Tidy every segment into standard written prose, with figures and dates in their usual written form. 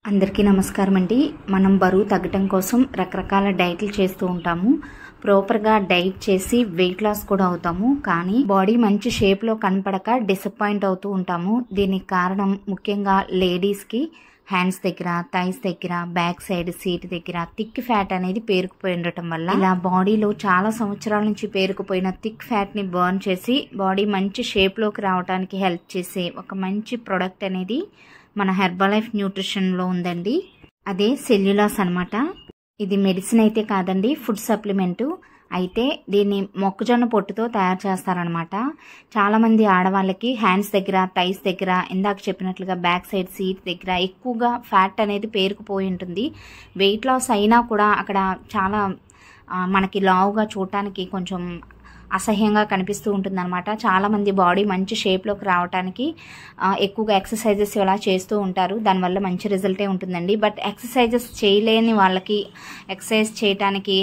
అందరికీ నమస్కారం అండి. మనం బరువు తగ్గటం కోసం రకరకాల డైట్లు చేస్తూ ఉంటాము. ప్రాపర్గా డైట్ చేసి వెయిట్ లాస్ కూడా అవుతాము. కానీ బాడీ మంచి షేప్లో కనపడక డిసప్పాయింట్ అవుతూ ఉంటాము. దీనికి కారణం ముఖ్యంగా లేడీస్కి హ్యాండ్స్ దగ్గర, థైస్ దగ్గర, బ్యాక్ సైడ్ సీట్ దగ్గర థిక్ ఫ్యాట్ అనేది పేరుకుపోయి ఉండటం వల్ల ఇలా బాడీలో చాలా సంవత్సరాల నుంచి పేరుకుపోయిన థిక్ ఫ్యాట్ని బర్న్ చేసి బాడీ మంచి షేప్లోకి రావడానికి హెల్ప్ చేసే ఒక మంచి ప్రోడక్ట్ అనేది మన హెర్బలైఫ్ న్యూట్రిషన్లో ఉందండి. అదే సెల్యులాస్ అనమాట. ఇది మెడిసిన్ అయితే కాదండి, ఫుడ్ సప్లిమెంటు. అయితే దీన్ని మొక్కజొన్న పొట్టుతో తయారు చేస్తారనమాట. చాలామంది ఆడవాళ్ళకి హ్యాండ్స్ దగ్గర, థైస్ దగ్గర, ఇందాక చెప్పినట్లుగా బ్యాక్ సైడ్ సీట్ దగ్గర ఎక్కువగా ఫ్యాట్ అనేది పేరుకుపోయి ఉంటుంది. వెయిట్ లాస్ అయినా కూడా అక్కడ చాలా మనకి లావుగా చూడటానికి కొంచెం అసహ్యంగా కనిపిస్తూ ఉంటుంది అనమాట. చాలామంది బాడీ మంచి షేప్లోకి రావడానికి ఎక్కువగా ఎక్సర్సైజెస్ ఇలా చేస్తూ ఉంటారు. దానివల్ల మంచి రిజల్టే ఉంటుందండి. బట్ ఎక్సర్సైజెస్ చేయలేని వాళ్ళకి, ఎక్సర్సైజ్ చేయడానికి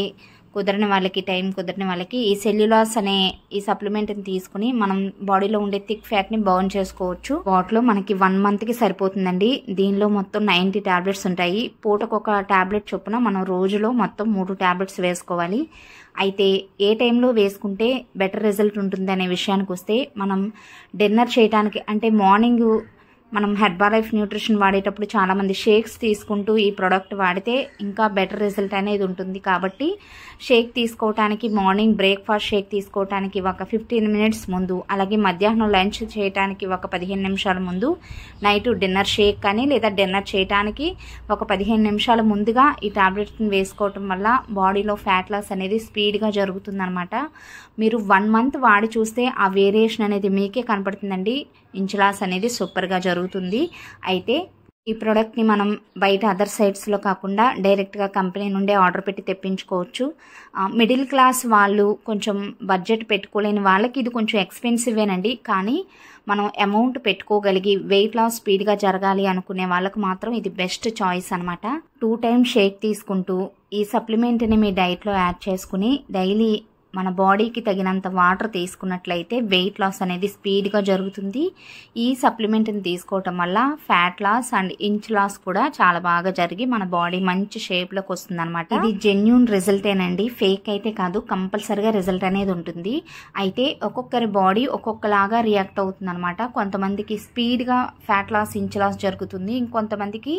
కుదరని వాళ్ళకి, టైం కుదరని వాళ్ళకి ఈ సెల్యులాస్ అనే ఈ సప్లిమెంట్ని తీసుకుని మనం బాడీలో ఉండే థిక్ ఫ్యాట్ని బర్న్ చేసుకోవచ్చు. వాటిలో మనకి 1 మంత్కి సరిపోతుందండి. దీనిలో మొత్తం 90 టాబ్లెట్స్ ఉంటాయి. పూటకొక టాబ్లెట్ చొప్పున మనం రోజులో మొత్తం 3 టాబ్లెట్స్ వేసుకోవాలి. అయితే ఏ టైంలో వేసుకుంటే బెటర్ రిజల్ట్ ఉంటుంది అనే విషయానికి వస్తే, మనం డిన్నర్ చేయడానికి అంటే మార్నింగ్ మనం హెర్బలైఫ్ న్యూట్రిషన్ వాడేటప్పుడు చాలామంది షేక్స్ తీసుకుంటూ ఈ ప్రోడక్ట్ వాడితే ఇంకా బెటర్ రిజల్ట్ అనేది ఉంటుంది. కాబట్టి షేక్ తీసుకోవటానికి, మార్నింగ్ బ్రేక్ఫాస్ట్ షేక్ తీసుకోవటానికి ఒక 15 మినిట్స్ ముందు, అలాగే మధ్యాహ్నం లంచ్ చేయడానికి ఒక 15 నిమిషాల ముందు, నైట్ డిన్నర్ షేక్ కానీ లేదా డిన్నర్ చేయడానికి ఒక 15 నిమిషాల ముందుగా ఈ టాబ్లెట్ని వేసుకోవటం వల్ల బాడీలో ఫ్యాట్ లాస్ అనేది స్పీడ్గా జరుగుతుందన్నమాట. మీరు 1 మంత్ వాడి చూస్తే ఆ వేరియేషన్ అనేది మీకే కనపడుతుందండి. ఇంచ్ లాస్ అనేది సూపర్గా జరుగుతుంది. అయితే ఈ ప్రోడక్ట్ని మనం బయట అదర్ సైట్స్లో కాకుండా డైరెక్ట్గా కంపెనీ నుండే ఆర్డర్ పెట్టి తెప్పించుకోవచ్చు. మిడిల్ క్లాస్ వాళ్ళు, కొంచెం బడ్జెట్ పెట్టుకోలేని వాళ్ళకి ఇది కొంచెం ఎక్స్పెన్సివేనండి. కానీ మనం అమౌంట్ పెట్టుకోగలిగి వెయిట్ లాస్ స్పీడ్గా జరగాలి అనుకునే వాళ్ళకు మాత్రం ఇది బెస్ట్ చాయిస్ అనమాట. 2 టైమ్స్ షేక్ తీసుకుంటూ ఈ సప్లిమెంట్ని మీ డైట్లో యాడ్ చేసుకుని డైలీ మన బాడీకి తగినంత వాటర్ తీసుకున్నట్లయితే వెయిట్ లాస్ అనేది స్పీడ్గా జరుగుతుంది. ఈ సప్లిమెంట్ని తీసుకోవటం వల్ల fat loss and inch loss కూడా చాలా బాగా జరిగి మన బాడీ మంచి షేప్లోకి వస్తుంది అనమాట. ఇది జెన్యూన్ రిజల్టేనండి, ఫేక్ అయితే కాదు. కంపల్సరిగా రిజల్ట్ అనేది ఉంటుంది. అయితే ఒక్కొక్కరి బాడీ ఒక్కొక్కలాగా రియాక్ట్ అవుతుంది అనమాట. కొంతమందికి స్పీడ్గా ఫ్యాట్ లాస్, ఇంచ్ లాస్ జరుగుతుంది. ఇంకొంతమందికి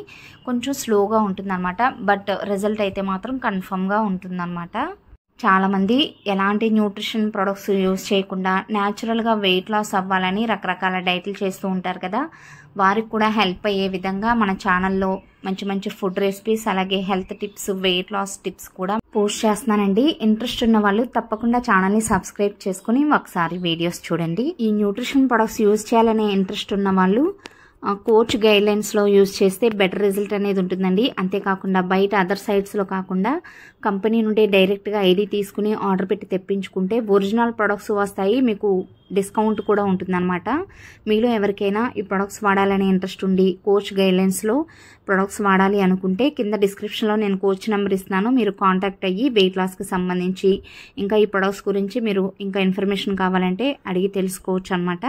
కొంచెం స్లోగా ఉంటుంది అనమాట. బట్ రిజల్ట్ అయితే మాత్రం కన్ఫర్మ్గా ఉంటుందన్నమాట. చాలామంది ఎలాంటి న్యూట్రిషన్ ప్రొడక్ట్స్ యూజ్ చేయకుండా న్యాచురల్గా వెయిట్ లాస్ అవ్వాలని రకరకాల డైట్లు చేస్తూ ఉంటారు కదా. వారికి కూడా హెల్ప్ అయ్యే విధంగా మన ఛానల్లో మంచి మంచి ఫుడ్ రెసిపీస్, అలాగే health tips, weight loss tips కూడా పోస్ట్ చేస్తున్నానండి. ఇంట్రెస్ట్ ఉన్న వాళ్ళు తప్పకుండా ఛానల్ని సబ్స్క్రైబ్ చేసుకుని ఒకసారి వీడియోస్ చూడండి. ఈ న్యూట్రిషన్ ప్రొడక్ట్స్ యూజ్ చేయాలనే ఇంట్రెస్ట్ ఉన్న వాళ్ళు కోచ్ గైడ్లైన్స్లో యూజ్ చేస్తే బెటర్ రిజల్ట్ అనేది ఉంటుందండి. అంతేకాకుండా బయట అదర్ సైట్స్లో కాకుండా కంపెనీ నుండి డైరెక్ట్గా ఐడి తీసుకుని ఆర్డర్ పెట్టి తెప్పించుకుంటే ఒరిజినల్ ప్రొడక్ట్స్ వస్తాయి. మీకు డిస్కౌంట్ కూడా ఉంటుందన్నమాట. మీలో ఎవరికైనా ఈ ప్రొడక్ట్స్ వాడాలనే ఇంట్రెస్ట్ ఉండి కోచ్ గైడ్లైన్స్లో ప్రొడక్ట్స్ వాడాలి అనుకుంటే కింద డిస్క్రిప్షన్లో నేను కోచ్ నెంబర్ ఇస్తున్నాను. మీరు కాంటాక్ట్ అయ్యి వెయిట్ లాస్కి సంబంధించి ఇంకా ఈ ప్రొడక్ట్స్ గురించి మీరు ఇంకా ఇన్ఫర్మేషన్ కావాలంటే అడిగి తెలుసుకోవచ్చు అనమాట.